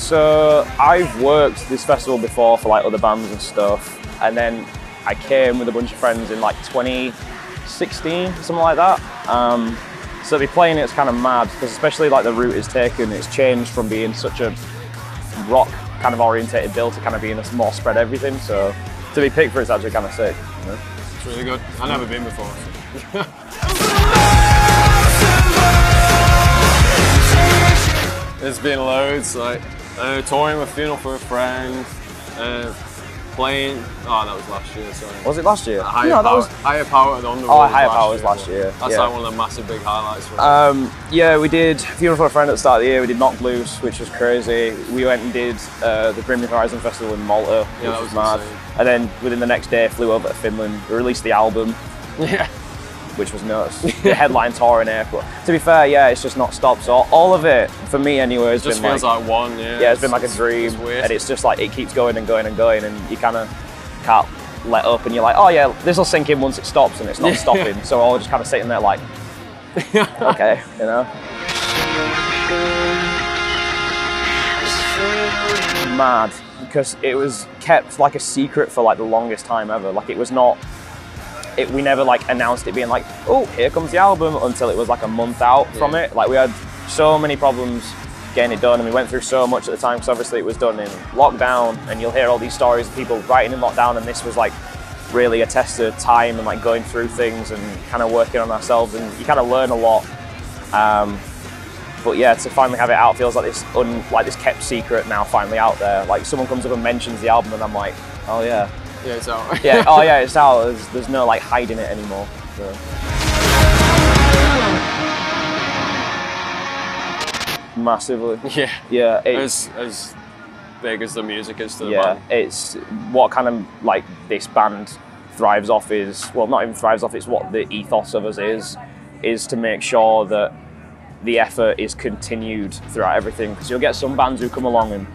So I've worked this festival before for like other bands and stuff, and then I came with a bunch of friends in like 2016, something like that. So to be playing it's kind of mad, because especially like the route it's taken, it's changed from being such a rock kind of orientated bill to kind of being a more spread everything. So to be picked for it's actually kind of sick. You know? It's really good. I've never been before. So. There's been loads, like touring with Funeral for a Friend, playing. Oh, that was last year. Sorry. Was it last year? Higher Power at the Underworld. Oh, Higher Power was last year. That's like one of the massive big highlights for us. Yeah, we did Funeral for a Friend at the start of the year. We did Knock Loose, which was crazy. We went and did the Bring Me Horizon Festival in Malta, which was mad. Insane. And then within the next day, flew over to Finland. We released the album. Yeah. Which was nuts. The headline tour in April. To be fair, yeah, it's just not stopped. So all of it, for me anyway, has just been feels like one. Yeah. Yeah, it's been like a dream, and it's just like it keeps going and going and going, and you kind of can't let up, and you're like, oh yeah, this will sink in once it stops, and it's not stopping. So I'll just kind of sitting there like, okay, you know. Mad, because it was kept like a secret for like the longest time ever. Like it was not. We never like announced it being like, oh, here comes the album, until it was like a month out from it. Like we had so many problems getting it done, and we went through so much at the time, because obviously it was done in lockdown, and you'll hear all these stories of people writing in lockdown, and this was like really a test of time and like going through things and kind of working on ourselves, and you kind of learn a lot. But yeah, to finally have it out feels like this kept secret now finally out there. Like someone comes up and mentions the album, and I'm like, oh yeah. Yeah, it's out. Yeah, oh yeah, it's out. There's no like hiding it anymore. So. Massively. Yeah. Yeah. As big as the music is to the band. It's what kind of like this band thrives off is, well, not even thrives off, it's what the ethos of us is to make sure that the effort is continued throughout everything. Because you'll get some bands who come along and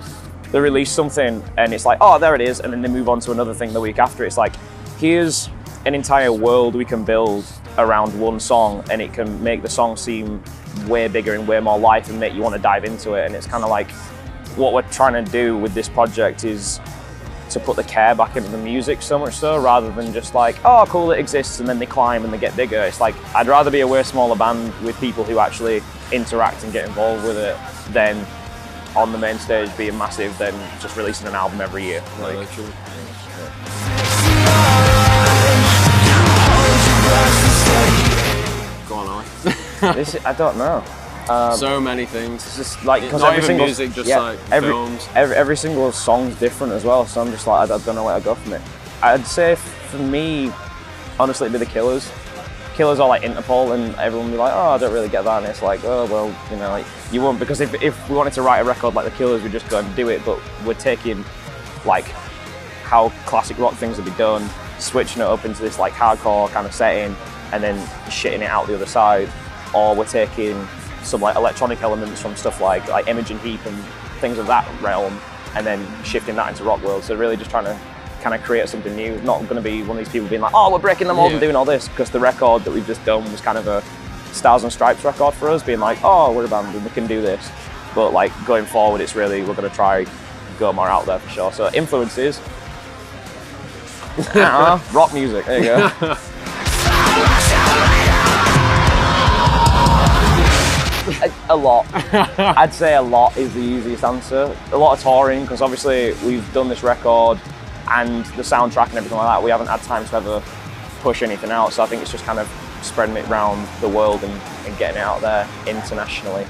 they release something and it's like, oh, there it is, and then they move on to another thing the week after. It's like, here's an entire world we can build around one song, and it can make the song seem way bigger and way more life and make you want to dive into it. And it's kind of like what we're trying to do with this project is to put the care back into the music, so much so, rather than just like, oh cool, it exists, and then they climb and they get bigger. It's like, I'd rather be a way smaller band with people who actually interact and get involved with it than on the main stage being massive than just releasing an album every year. Like, Go on, Ollie. I don't know. So many things. It's just like, because not every even single music, just like films. Every single song's different as well. So I'm just like, I don't know where to go from it. I'd say for me, honestly, it'd be the Killers. Killers are like Interpol, and everyone would be like, oh, I don't really get that, and it's like, oh well, you know, like you won't, because if we wanted to write a record like the Killers, we'd just go and do it. But we're taking like how classic rock things would be done, switching it up into this like hardcore kind of setting, and then shitting it out the other side. Or we're taking some like electronic elements from stuff like Imogen Heap and things of that realm, and then shifting that into rock world. So really just trying to kind of create something new. It's not going to be one of these people being like, oh, we're breaking the mold and doing all this, because the record that we've just done was kind of a Stars and Stripes record for us, being like, oh, we're a band and we can do this. But like going forward, it's really, we're going to try go more out there for sure. So influences, rock music, there you go. A lot. I'd say a lot is the easiest answer. A lot of touring, because obviously we've done this record and the soundtrack and everything like that. We haven't had time to ever push anything out, so I think it's just kind of spreading it around the world and getting it out there internationally.